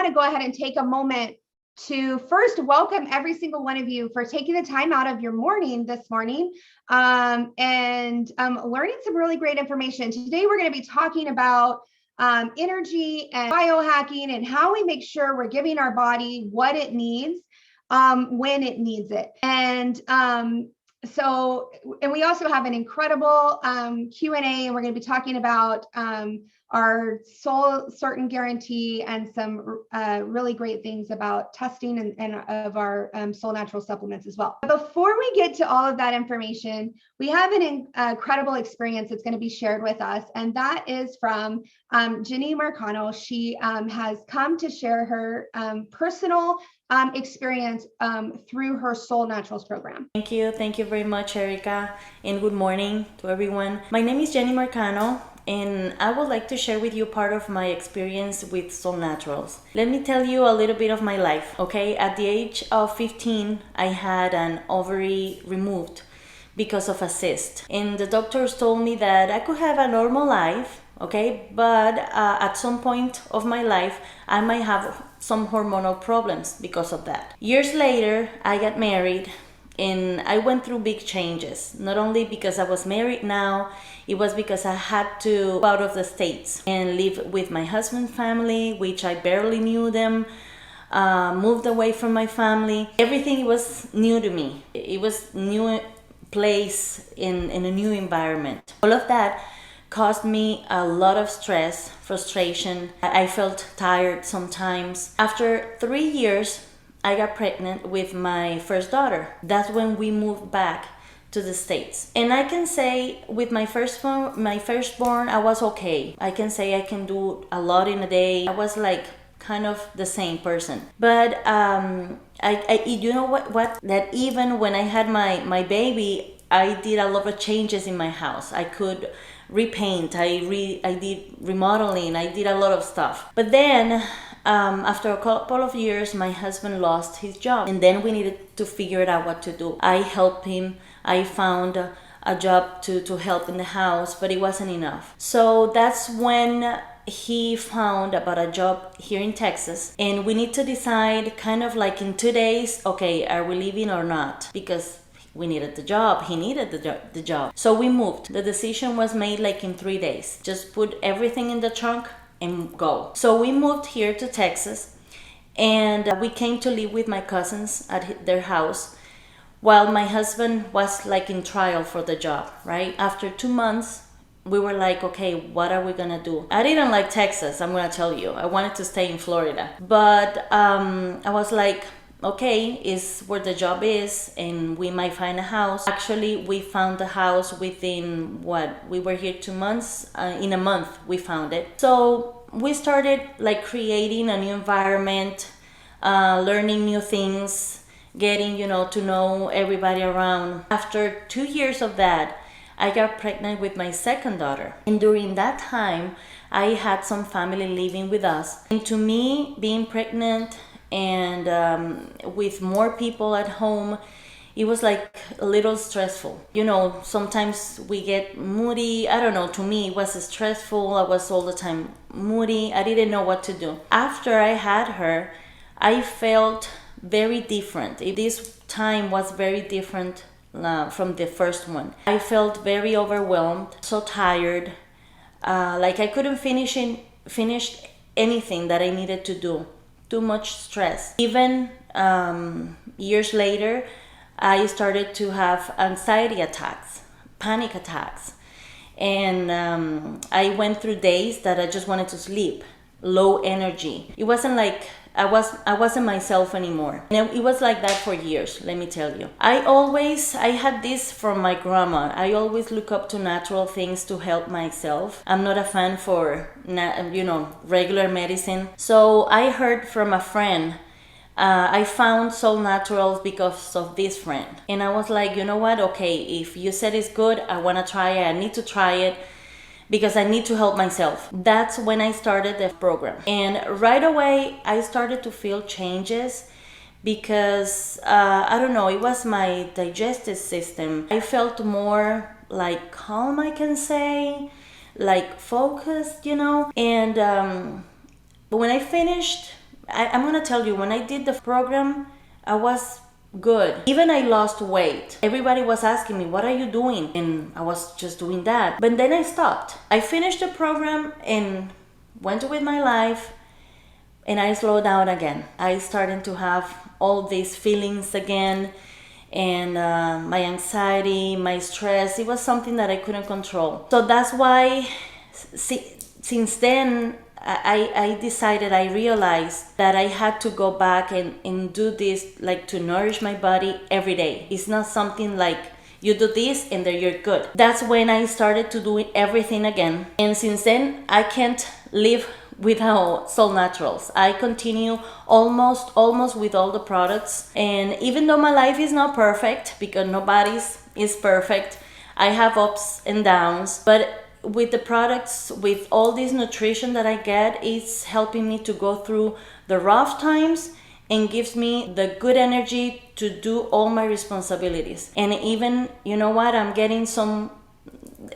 want to go ahead and take a moment to first welcome every single one of you for taking the time out of your morning this morning and learning some really great information. Today, we're going to be talking about energy and biohacking and how we make sure we're giving our body what it needs when it needs it. And we also have an incredible Q&A, and we're going to be talking about our soul certain guarantee and some really great things about testing and of our soul natural supplements as well. But before we get to all of that information, we have an incredible experience that's going to be shared with us, and that is from Jenny Marcano. She has come to share her personal experience through her Soul Naturals program. Thank you very much, Erica, and good morning to everyone. My name is Jenny Marcano, and I would like to share with you part of my experience with Soul Naturals. Let me tell you a little bit of my life, okay? At the age of 15, I had an ovary removed because of a cyst, and the doctors told me that I could have a normal life, okay, but at some point of my life I might have some hormonal problems because of that. Years later, I got married, and I went through big changes. Not only because I was married now, it was because I had to go out of the States and live with my husband's family, which I barely knew them. Moved away from my family. Everything was new to me. It was new place in a new environment. All of that caused me a lot of stress, frustration. I felt tired sometimes. After 3 years, I got pregnant with my first daughter. That's when we moved back to the States. And I can say with my firstborn, I was okay. I can say I can do a lot in a day. I was like kind of the same person. But you know what? That even when I had my baby, I did a lot of changes in my house. I could repaint, I did remodeling, I did a lot of stuff. But then after a couple of years, my husband lost his job, and then we needed to figure out what to do. I helped him. I found a job to help in the house, but it wasn't enough. So that's when he found about a job here in Texas, and we need to decide kind of like in 2 days, okay, are we leaving or not? Because we needed the job. He needed the job. So we moved. The decision was made like in 3 days. Just put everything in the trunk and go. So we moved here to Texas, and we came to live with my cousins at their house while my husband was like in trial for the job, right? After 2 months, we were like, okay, what are we gonna do? I didn't like Texas, I'm gonna tell you. I wanted to stay in Florida. But I was like, okay, is where the job is, and we might find a house. Actually, we found the house within we were here 2 months. In a month, we found it. So we started like creating a new environment, learning new things, getting, to know everybody around. After 2 years of that, I got pregnant with my second daughter. And during that time, I had some family living with us. And to me, being pregnant and with more people at home, it was like a little stressful. Sometimes we get moody. I don't know, to me it was stressful. I was all the time moody. I didn't know what to do. After I had her, I felt very different. This time was very different from the first one. I felt very overwhelmed, so tired, like I couldn't finish anything that I needed to do. Too much stress. Even years later, I started to have anxiety attacks, panic attacks, and I went through days that I just wanted to sleep, low energy. It wasn't like I wasn't myself anymore. And it was like that for years, let me tell you. I had this from my grandma. I always look up to natural things to help myself. I'm not a fan for, regular medicine. So I heard from a friend, I found Soul Naturals because of this friend. And I was like, you know what? Okay, if you said it's good, I want to try it. I need to try it, because I need to help myself. That's when I started the program. And right away, I started to feel changes because, I don't know, it was my digestive system. I felt more like calm, I can say, like focused, And when I finished I'm going to tell you, when I did the program, I was good. Even I lost weight. Everybody was asking me, what are you doing? And I was just doing that. But then I stopped. I finished the program and went with my life, and I slowed down again. I started to have all these feelings again, and my anxiety, my stress, it was something that I couldn't control. So that's why since then I decided, I realized that I had to go back and do this, like to nourish my body every day. It's not something like you do this and then you're good. That's when I started to do everything again. And since then, I can't live without Soul Naturals. I continue almost with all the products. And even though my life is not perfect, because nobody's is perfect, I have ups and downs, but with the products, with all this nutrition that I get, it's helping me to go through the rough times and gives me the good energy to do all my responsibilities. And even, you know what, I'm getting some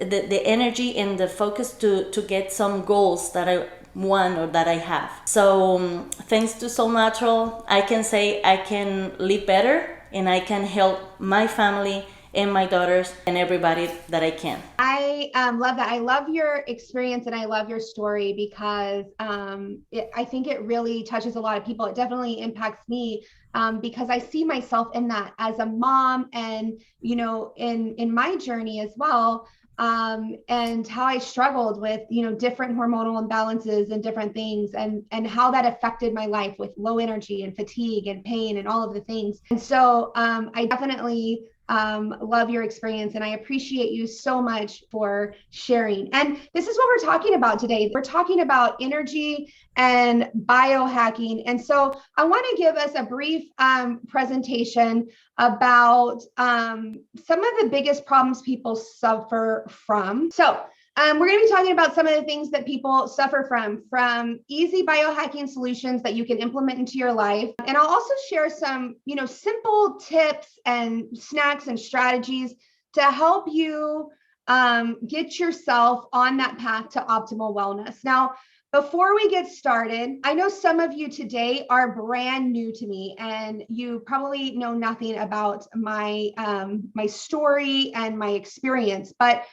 the energy and the focus to get some goals that I want or that I have. So thanks to Soul Natural, I can say I can live better and I can help my family and my daughters and everybody that I can. I love that. I love your experience and I love your story because I think it really touches a lot of people. It definitely impacts me because I see myself in that as a mom and, you know, in my journey as well. And how I struggled with, you know, different hormonal imbalances and different things and how that affected my life with low energy and fatigue and pain and all of the things. And so I definitely love your experience and I appreciate you so much for sharing. And this is what we're talking about today. We're talking about energy and biohacking. And so I want to give us a brief presentation about some of the biggest problems people suffer from. So we're going to be talking about some of the things that people suffer from easy biohacking solutions that you can implement into your life. And I'll also share some, you know, simple tips and snacks and strategies to help you get yourself on that path to optimal wellness. Now, before we get started, I know some of you today are brand new to me and you probably know nothing about my my story and my experience, but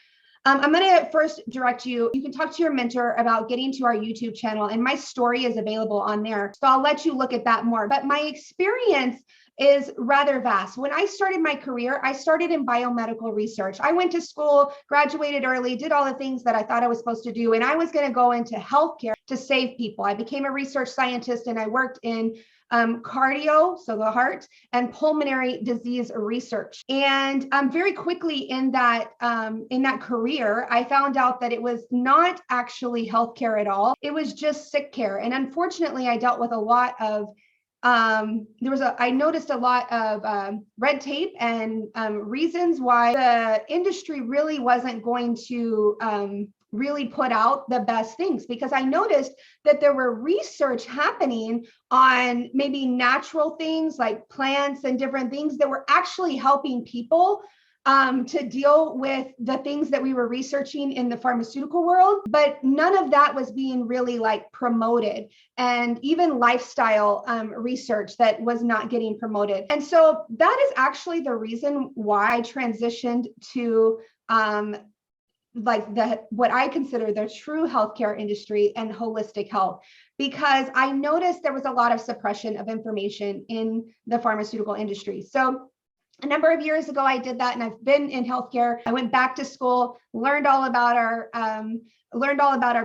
I'm going to first direct you. You can talk to your mentor about getting to our YouTube channel, and my story is available on there. So I'll let you look at that more. But my experience is rather vast. When I started my career, I started in biomedical research. I went to school, graduated early, did all the things that I thought I was supposed to do, and I was going to go into healthcare to save people. I became a research scientist and I worked in cardio, so the heart, and pulmonary disease research. And very quickly in that career, I found out that it was not actually healthcare at all. It was just sick care. And unfortunately, I dealt with a lot of I noticed a lot of red tape and reasons why the industry really wasn't going to really put out the best things, because I noticed that there were research happening on maybe natural things like plants and different things that were actually helping people to deal with the things that we were researching in the pharmaceutical world, but none of that was being really like promoted, and even lifestyle research that was not getting promoted. And so that is actually the reason why I transitioned to what I consider the true healthcare industry and holistic health, because I noticed there was a lot of suppression of information in the pharmaceutical industry. So a number of years ago, I did that, and I've been in healthcare. I went back to school, learned all about our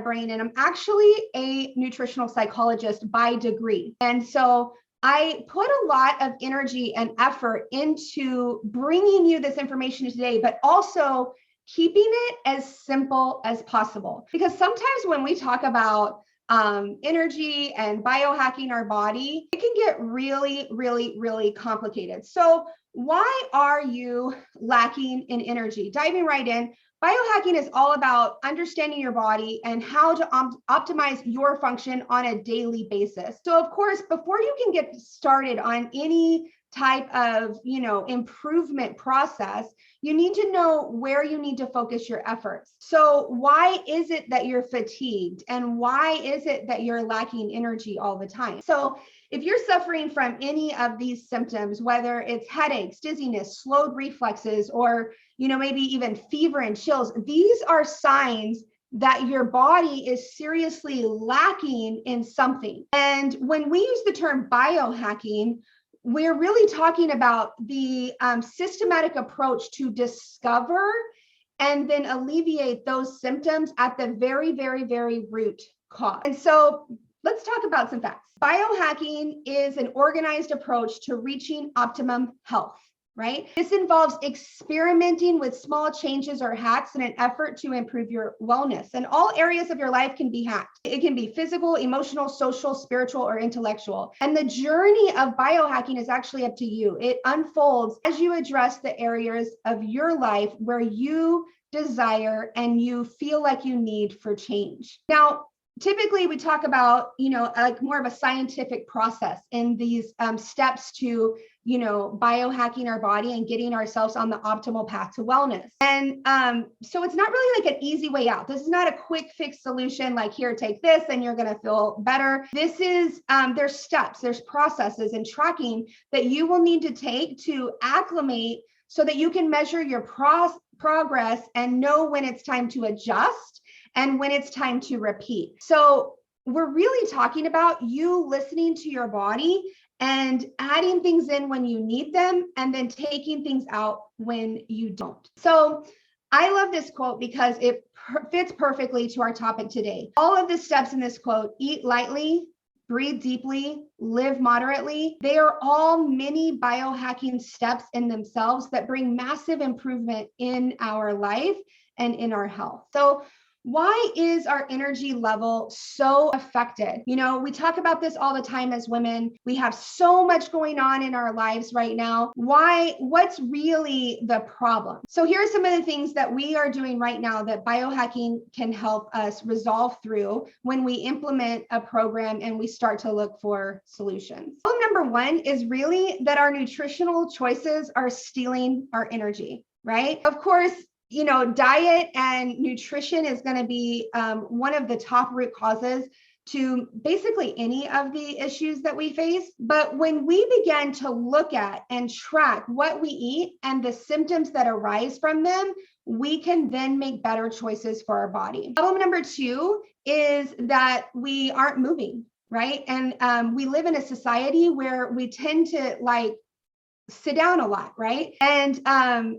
brain, and I'm actually a nutritional psychologist by degree. And so I put a lot of energy and effort into bringing you this information today, but also keeping it as simple as possible. Because sometimes when we talk about energy and biohacking our body, it can get really, really, really complicated. So why are you lacking in energy? Diving right in, biohacking is all about understanding your body and how to optimize your function on a daily basis. So of course, before you can get started on any type of, improvement process, you need to know where you need to focus your efforts. So why is it that you're fatigued? And why is it that you're lacking energy all the time? So if you're suffering from any of these symptoms, whether it's headaches, dizziness, slowed reflexes, or, maybe even fever and chills, these are signs that your body is seriously lacking in something. And when we use the term biohacking, we're really talking about the systematic approach to discover and then alleviate those symptoms at the very, very, very root cause. And so let's talk about some facts. Biohacking is an organized approach to reaching optimum health, right? This involves experimenting with small changes or hacks in an effort to improve your wellness. And all areas of your life can be hacked. It can be physical, emotional, social, spiritual, or intellectual. And the journey of biohacking is actually up to you. It unfolds as you address the areas of your life where you desire and you feel like you need for change. Now, typically we talk about, like more of a scientific process in these steps to, biohacking our body and getting ourselves on the optimal path to wellness. And so it's not really like an easy way out. This is not a quick fix solution, like here, take this and you're going to feel better. This is, there's steps, there's processes and tracking that you will need to take to acclimate so that you can measure your progress and know when it's time to adjust and when it's time to repeat. So we're really talking about you listening to your body and adding things in when you need them and then taking things out when you don't. So I love this quote because it fits perfectly to our topic today. All of the steps in this quote: eat lightly, breathe deeply, live moderately. They are all mini biohacking steps in themselves that bring massive improvement in our life and in our health. So why is our energy level so affected? We talk about this all the time as women. We have so much going on in our lives right now. What's really the problem? So here are some of the things that we are doing right now that biohacking can help us resolve through when we implement a program and we start to look for solutions. Problem number one is really that our nutritional choices are stealing our energy, right? Of course, diet and nutrition is going to be one of the top root causes to basically any of the issues that we face. But when we begin to look at and track what we eat and the symptoms that arise from them, we can then make better choices for our body. Problem number two is that we aren't moving, right? And we live in a society where we tend to sit down a lot, right? And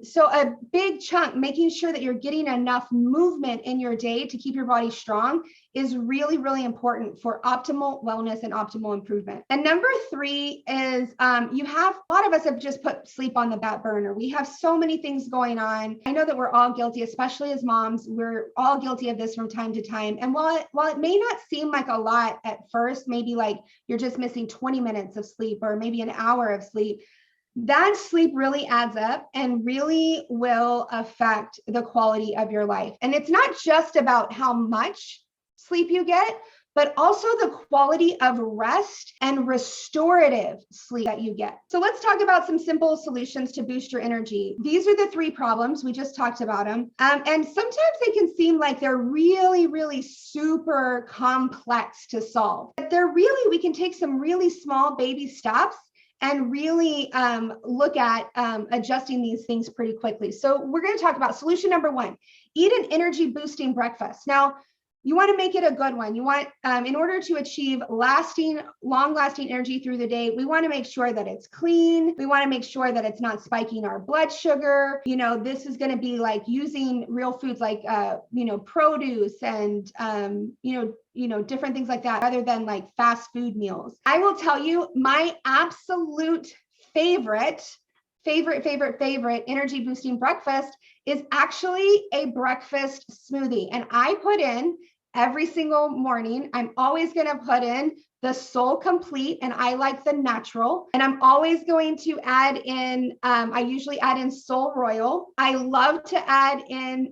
so a big chunk, making sure that you're getting enough movement in your day to keep your body strong is really, really important for optimal wellness and optimal improvement. And number three is a lot of us have just put sleep on the back burner. We have so many things going on. I know that we're all guilty, especially as moms, we're all guilty of this from time to time. And while it may not seem like a lot at first, maybe like you're just missing 20 minutes of sleep or maybe an hour of sleep, that sleep really adds up and really will affect the quality of your life. And it's not just about how much sleep you get, but also the quality of rest and restorative sleep that you get. So let's talk about some simple solutions to boost your energy. These are the three problems. We just talked about them. And sometimes they can seem like they're really, really super complex to solve. But we can take some really small baby steps and really look at adjusting these things pretty quickly. So we're going to talk about solution number one: eat an energy boosting breakfast. Now, you want to make it a good one. You want, in order to achieve long lasting energy through the day, we want to make sure that it's clean. We want to make sure that it's not spiking our blood sugar. This is going to be like using real foods like, produce and, different things like that, rather than like fast food meals. I will tell you, my absolute favorite energy boosting breakfast is actually a breakfast smoothie. And I put in every single morning, I'm always going to put in the Soul Complete, and I like the natural. And I'm always going to add in, I usually add in Soul Royal. I love to add in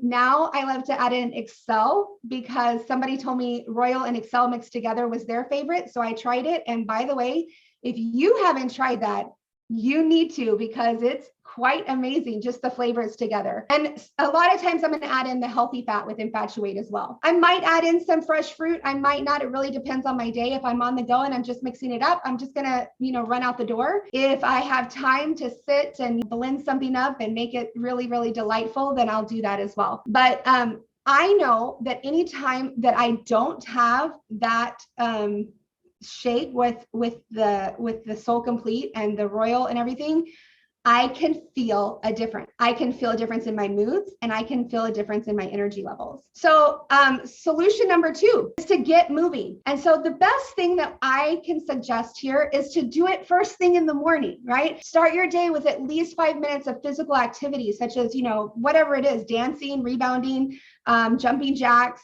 Excel, because somebody told me Royal and Excel mixed together was their favorite. So I tried it. And by the way, if you haven't tried that, You need to, because it's quite amazing, just the flavors together. And a lot of times I'm going to add in the healthy fat with Infatuate as well. I might add in some fresh fruit. I might not. It really depends on my day. If I'm on the go and I'm just mixing it up, I'm just going to, run out the door. If I have time to sit and blend something up and make it really, really delightful, then I'll do that as well. But I know that anytime that I don't have that shake with the Soul Complete and the Royal and everything, I can feel a difference. I can feel a difference in my moods, and I can feel a difference in my energy levels. So solution number 2 is to get moving. And so the best thing that I can suggest here is to do it first thing in the morning, right? Start your day with at least 5 minutes of physical activity, such as, whatever it is, dancing, rebounding, jumping jacks,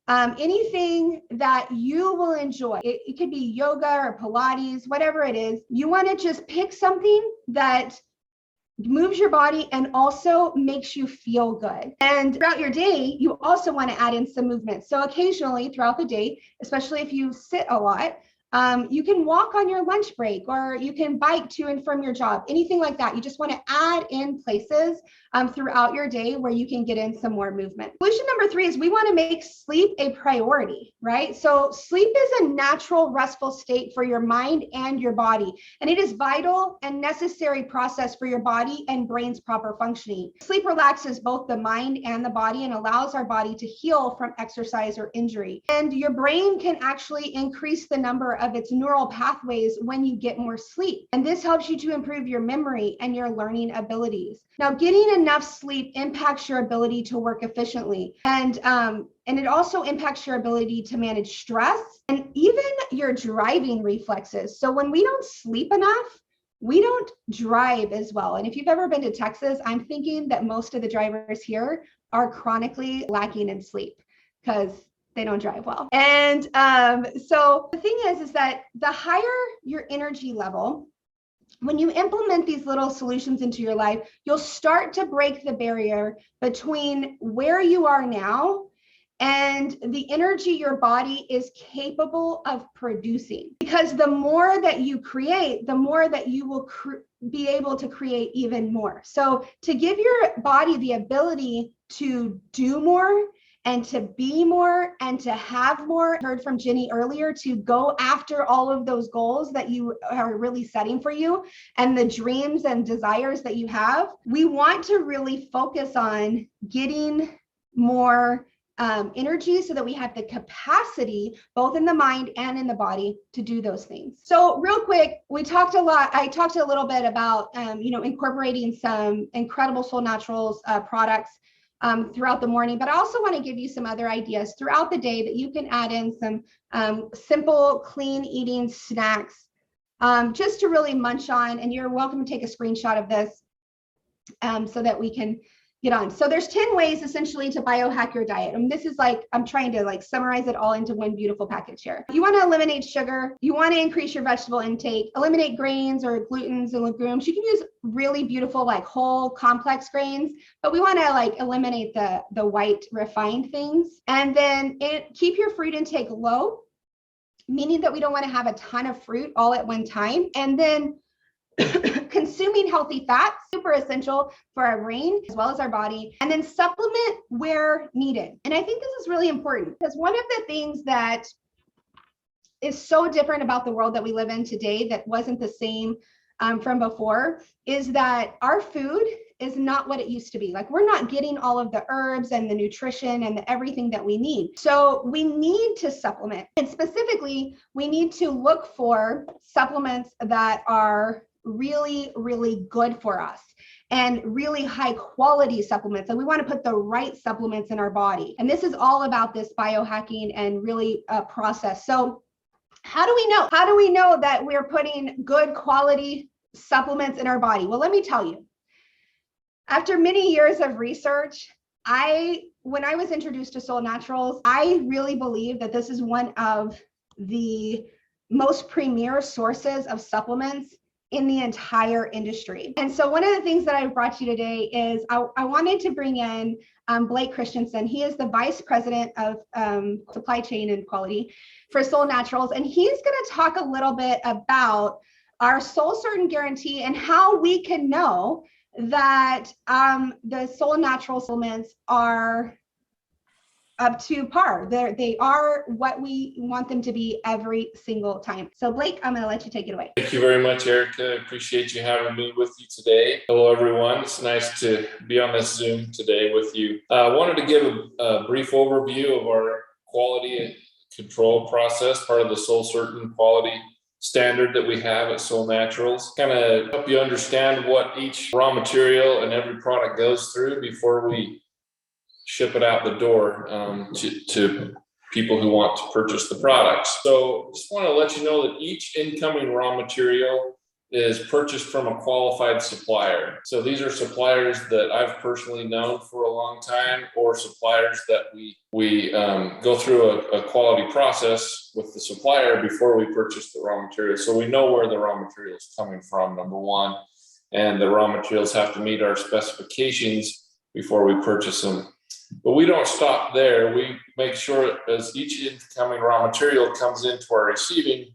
anything that you will enjoy. It could be yoga or Pilates, whatever it is. You want to just pick something that moves your body and also makes you feel good. And throughout your day, you also want to add in some movement. So occasionally throughout the day, especially if you sit a lot, you can walk on your lunch break, or you can bike to and from your job, anything like that. You just want to add in places throughout your day where you can get in some more movement. Solution number 3 is we want to make sleep a priority, right? So sleep is a natural restful state for your mind and your body, and it is vital and necessary process for your body and brain's proper functioning. Sleep relaxes both the mind and the body and allows our body to heal from exercise or injury. And your brain can actually increase the number of its neural pathways when you get more sleep. And this helps you to improve your memory and your learning abilities. Now, getting enough sleep impacts your ability to work efficiently. And it also impacts your ability to manage stress and even your driving reflexes. So when we don't sleep enough, we don't drive as well. And if you've ever been to Texas, I'm thinking that most of the drivers here are chronically lacking in sleep because they don't drive well. And so the thing is that the higher your energy level, when you implement these little solutions into your life, you'll start to break the barrier between where you are now and the energy your body is capable of producing. Because the more that you create, the more that you will be able to create even more. So to give your body the ability to do more and to be more and to have more, I heard from Jenny earlier, to go after all of those goals that you are really setting for you and the dreams and desires that you have, we want to really focus on getting more energy so that we have the capacity, both in the mind and in the body, to do those things. So real quick, I talked a little bit about, incorporating some incredible Soul Naturals products throughout the morning, but I also want to give you some other ideas throughout the day that you can add in some simple, clean eating snacks just to really munch on. And you're welcome to take a screenshot of this so that we can get on. So there's 10 ways essentially to biohack your diet. And this is I'm trying to summarize it all into one beautiful package here. You want to eliminate sugar. You want to increase your vegetable intake, eliminate grains or glutens and legumes. You can use really beautiful, whole complex grains, but we want to eliminate the white refined things. And then keep your fruit intake low, meaning that we don't want to have a ton of fruit all at one time. And then consuming healthy fats, super essential for our brain as well as our body, and then supplement where needed. And I think this is really important because one of the things that is so different about the world that we live in today that wasn't the same from before is that our food is not what it used to be. We're not getting all of the herbs and the nutrition and everything that we need. So we need to supplement. And specifically, we need to look for supplements that are really, really good for us and really high quality supplements. And we want to put the right supplements in our body. And this is all about this biohacking and really process. So how do we know? How do we know that we're putting good quality supplements in our body? Well, let me tell you. After many years of research, when I was introduced to Soul Naturals, I really believe that this is one of the most premier sources of supplements in the entire industry. And so one of the things that I brought you today is I wanted to bring in Blake Christensen. He is the Vice President of Supply Chain and Quality for Soul Naturals. And he's going to talk a little bit about our soul certain guarantee and how we can know that the Solle Natural supplements are up to par. They are what we want them to be every single time. So Blake, I'm going to let you take it away. Thank you very much, Erica. I appreciate you having me with you today. Hello, everyone. It's nice to be on this Zoom today with you. I wanted to give a brief overview of our quality control process, part of the Soul Certain quality standard that we have at Solle Naturals. Kind of help you understand what each raw material and every product goes through before we ship it out the door to people who want to purchase the products. So just want to let you know that each incoming raw material is purchased from a qualified supplier. So these are suppliers that I've personally known for a long time, or suppliers that we go through a quality process with the supplier before we purchase the raw material. So we know where the raw material is coming from, number one, and the raw materials have to meet our specifications before we purchase them. But we don't stop there. We make sure as each incoming raw material comes into our receiving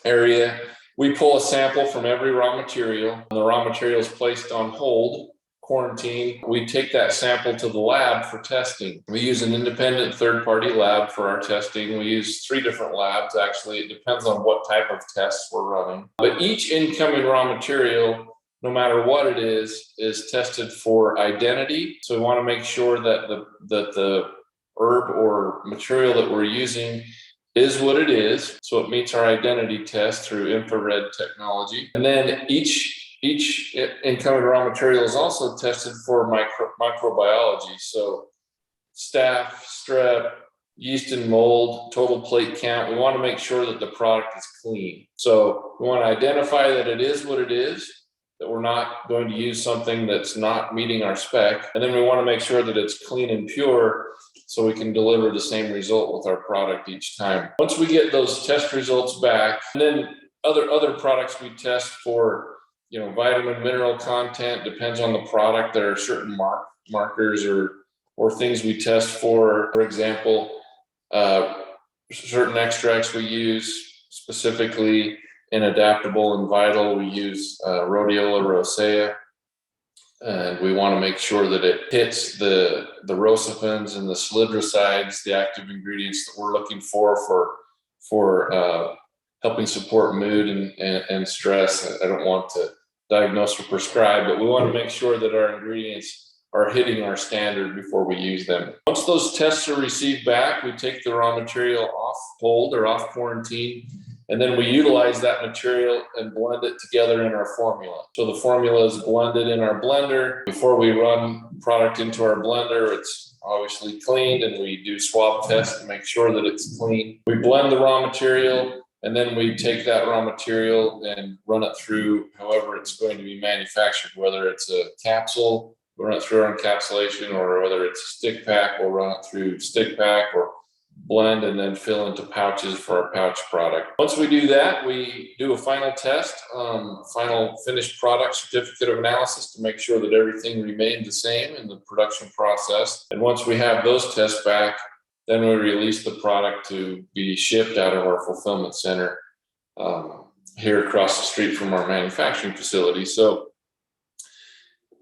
area, we pull a sample from every raw material. The raw material is placed on hold, quarantine. We take that sample to the lab for testing. We use an independent third-party lab for our testing. We use 3 different labs, actually. It depends on what type of tests we're running. But each incoming raw material, no matter what it is tested for identity. So we want to make sure that the herb or material that we're using is what it is. So it meets our identity test through infrared technology. And then each incoming raw material is also tested for microbiology. So staph, strep, yeast and mold, total plate count. We want to make sure that the product is clean. So we want to identify that it is what it is, that we're not going to use something that's not meeting our spec. And then we want to make sure that it's clean and pure so we can deliver the same result with our product each time. Once we get those test results back, and then other products we test for, vitamin, mineral content, depends on the product. There are certain markers or things we test for example, certain extracts we use specifically in adaptable and vital. We use rhodiola rosea, and we want to make sure that it hits the rosifins and the salidrosides, the active ingredients that we're looking for helping support mood and stress. I don't want to diagnose or prescribe, but we want to make sure that our ingredients are hitting our standard before we use them. Once those tests are received back, we take the raw material off hold or off quarantine, and then we utilize that material and blend it together in our formula. So the formula is blended in our blender. Before we run product into our blender, it's obviously cleaned, and we do swab tests to make sure that it's clean. We blend the raw material, and then we take that raw material and run it through however it's going to be manufactured, whether it's a capsule, we'll run it through our encapsulation, or whether it's a stick pack, we'll run it through stick pack, or blend and then fill into pouches for our pouch product. Once we do that, we do a final test, final finished product certificate of analysis to make sure that everything remained the same in the production process. And once we have those tests back, then we release the product to be shipped out of our fulfillment center here across the street from our manufacturing facility. So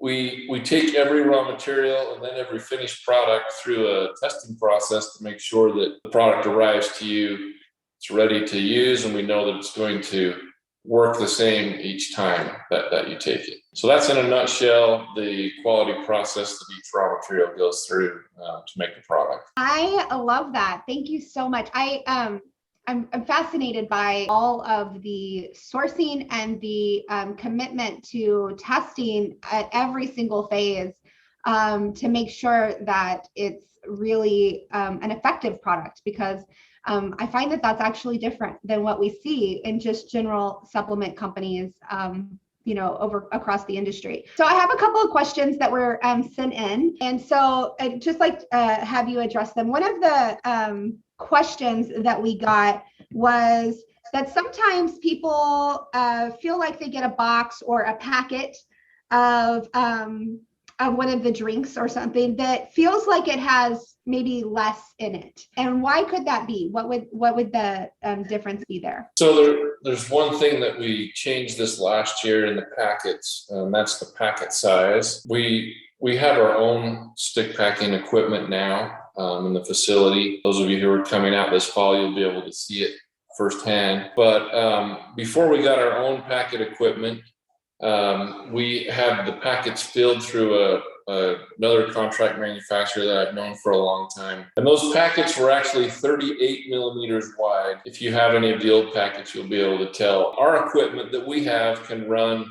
we take every raw material and then every finished product through a testing process to make sure that the product arrives to you, it's ready to use, and we know that it's going to work the same each time that you take it. So that's in a nutshell the quality process that each raw material goes through to make the product. I love that. Thank you so much. I'm fascinated by all of the sourcing and the commitment to testing at every single phase to make sure that it's really an effective product, because I find that that's actually different than what we see in just general supplement companies, across the industry. So I have a couple of questions that were sent in, and so I'd just like to have you address them. One of the questions that we got was that sometimes people feel like they get a box or a packet of of one of the drinks or something that feels like it has maybe less in it. And why could that be? What would the difference be there? So there's one thing that we changed this last year in the packets, and that's the packet size. We have our own stick packing equipment now in the facility. Those of you who are coming out this fall, you'll be able to see it firsthand. But before we got our own packet equipment, we had the packets filled through another contract manufacturer that I've known for a long time. And those packets were actually 38 millimeters wide. If you have any of the old packets, you'll be able to tell. Our equipment that we have can run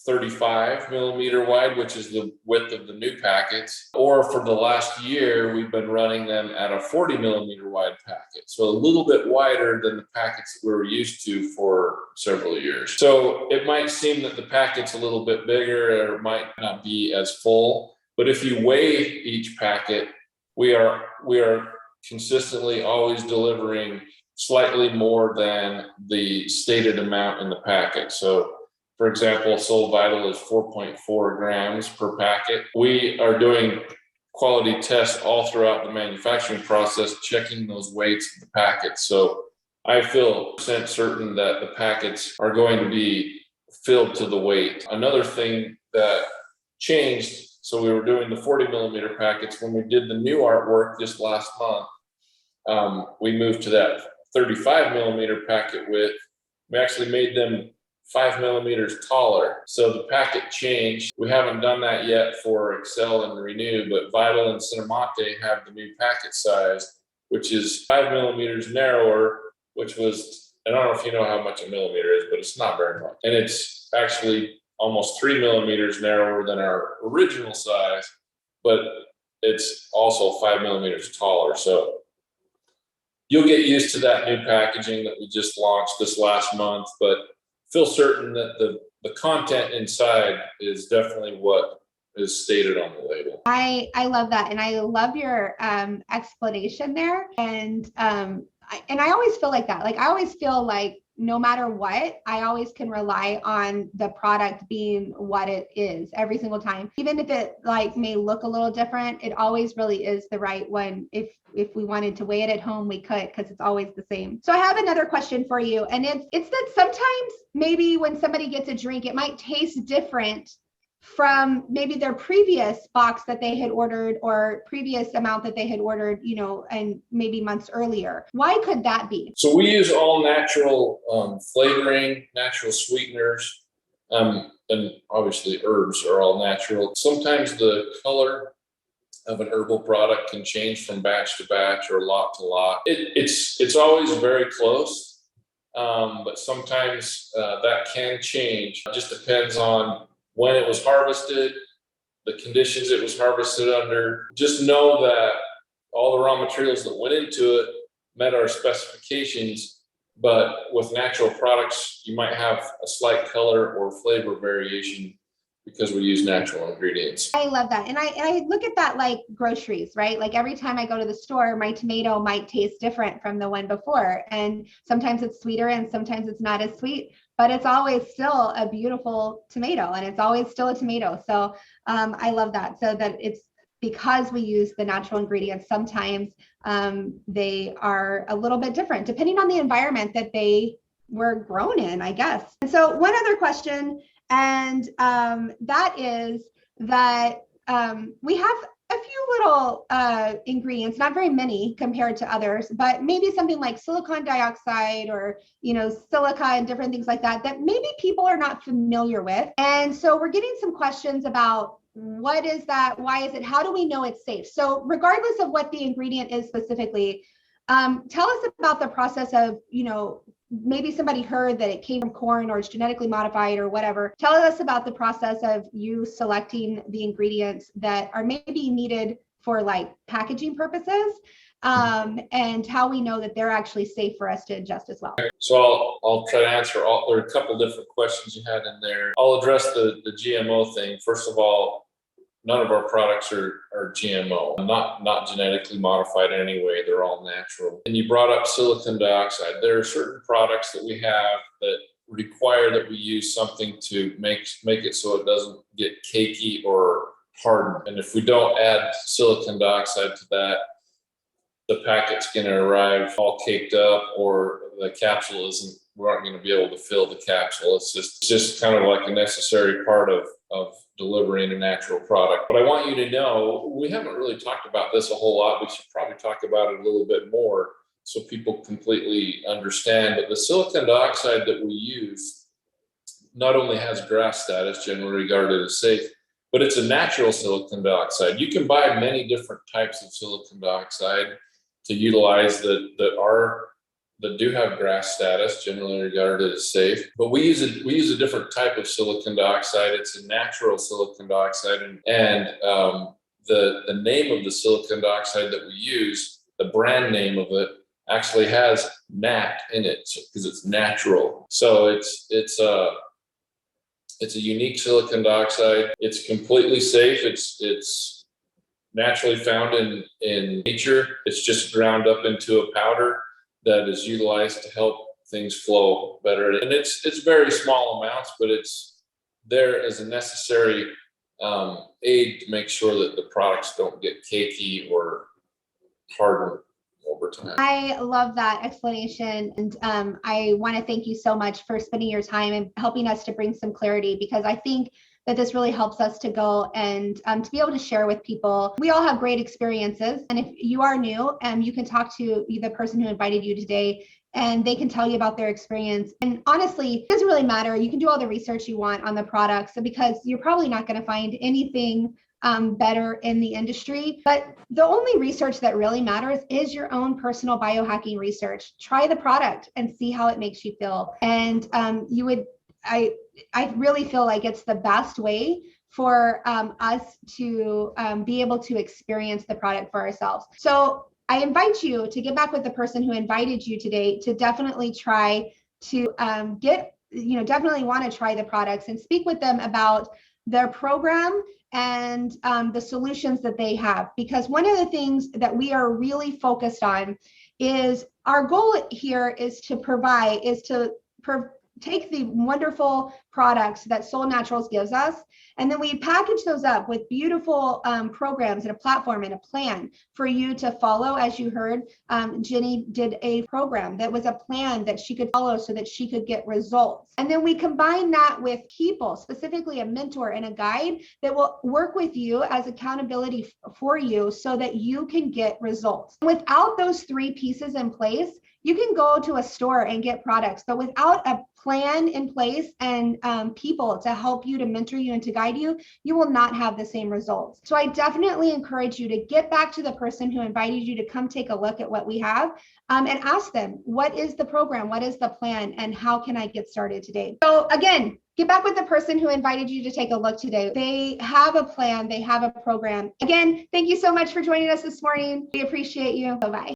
35 millimeter wide, which is the width of the new packets. Or for the last year, we've been running them at a 40 millimeter wide packet. So a little bit wider than the packets that we were used to for several years. So it might seem that the packet's a little bit bigger or might not be as full. But if you weigh each packet, we are consistently always delivering slightly more than the stated amount in the packet. So for example, Soul Vital is 4.4 grams per packet. We are doing quality tests all throughout the manufacturing process, checking those weights of the packets. So I feel certain that the packets are going to be filled to the weight. Another thing that changed, so we were doing the 40 millimeter packets. When we did the new artwork just last month, we moved to that 35 millimeter packet width. We actually made them 5 millimeters taller. So the packet changed. We haven't done that yet for Excel and Renew, but Vital and Cinemate have the new packet size, which is 5 millimeters narrower, which was, I don't know if you know how much a millimeter is, but it's not very much. And it's actually almost 3 millimeters narrower than our original size, but it's also 5 millimeters taller. So you'll get used to that new packaging that we just launched this last month, but feel certain that the content inside is definitely what is stated on the label. I love that. And I love your explanation there. And I always feel like that. Like, I always feel like no matter what, I always can rely on the product being what it is every single time. Even if it like may look a little different, it always really is the right one. If we wanted to weigh it at home, we could, because it's always the same. So I have another question for you. And it's that sometimes maybe when somebody gets a drink, it might taste different from maybe their previous box that they had ordered or previous amount that they had ordered, and maybe months earlier. Why could that be? So we use all natural flavoring, natural sweeteners, and obviously herbs are all natural. Sometimes the color of an herbal product can change from batch to batch or lot to lot. It's always very close, but sometimes that can change. It just depends on when it was harvested, the conditions it was harvested under. Just know that all the raw materials that went into it met our specifications, but with natural products, you might have a slight color or flavor variation because we use natural ingredients. I love that. And I look at that like groceries, right? Like every time I go to the store, my tomato might taste different from the one before. And sometimes it's sweeter and sometimes it's not as sweet, but it's always still a beautiful tomato and it's always still a tomato. So I love that. So that it's because we use the natural ingredients, sometimes they are a little bit different depending on the environment that they were grown in, I guess. And so one other question, and that is that we have a few little ingredients, not very many compared to others, but maybe something like silicon dioxide or, silica and different things like that, that maybe people are not familiar with. And so we're getting some questions about what is that? Why is it? How do we know it's safe? So regardless of what the ingredient is specifically, tell us about the process of, maybe somebody heard that it came from corn or it's genetically modified or whatever. Tell us about the process of you selecting the ingredients that are maybe needed for like packaging purposes, and how we know that they're actually safe for us to ingest as well. So I'll try to answer all. There are a couple different questions you had in there. I'll address the GMO thing. First of all, none of our products are GMO, not genetically modified in any way. They're all natural. And you brought up silicon dioxide. There are certain products that we have that require that we use something to make it so it doesn't get cakey or harden. And if we don't add silicon dioxide to that, the packet's going to arrive all caked up, or the capsule isn't, we aren't going to be able to fill the capsule. It's just kind of like a necessary part of delivering a natural product. But I want you to know, we haven't really talked about this a whole lot. We should probably talk about it a little bit more so people completely understand. But the silicon dioxide that we use not only has GRAS status, generally regarded as safe, but it's a natural silicon dioxide. You can buy many different types of silicon dioxide to utilize that do have GRAS status, generally regarded as safe. But we use a different type of silicon dioxide. It's a natural silicon dioxide, and the name of the silicon dioxide that we use, the brand name of it, actually has nat in it because it's natural. So it's a unique silicon dioxide. It's completely safe. It's naturally found in nature. It's just ground up into a powder that is utilized to help things flow better. And it's very small amounts, but it's there as a necessary aid to make sure that the products don't get cakey or harden over time. I love that explanation. And I want to thank you so much for spending your time and helping us to bring some clarity, because I think that this really helps us to go and to be able to share with people. We all have great experiences. And if you are new, you can talk to the person who invited you today, and they can tell you about their experience. And honestly, it doesn't really matter. You can do all the research you want on the products, because you're probably not going to find anything better in the industry. But the only research that really matters is your own personal biohacking research. Try the product and see how it makes you feel. And I really feel like it's the best way for us to be able to experience the product for ourselves. So I invite you to get back with the person who invited you today to definitely try to definitely want to try the products and speak with them about their program and the solutions that they have. Because one of the things that we are really focused on is our goal here is to take the wonderful products that Solle Naturals gives us, and then we package those up with beautiful programs and a platform and a plan for you to follow. As you heard, Jenny did a program that was a plan that she could follow so that she could get results. And then we combine that with people, specifically a mentor and a guide that will work with you as accountability for you so that you can get results. Without those three pieces in place, you can go to a store and get products, but without a plan in place and people to help you, to mentor you, and to guide you, you will not have the same results. So I definitely encourage you to get back to the person who invited you to come take a look at what we have and ask them, what is the program? What is the plan? And how can I get started today? So again, get back with the person who invited you to take a look today. They have a plan. They have a program. Again, thank you so much for joining us this morning. We appreciate you. Bye-bye.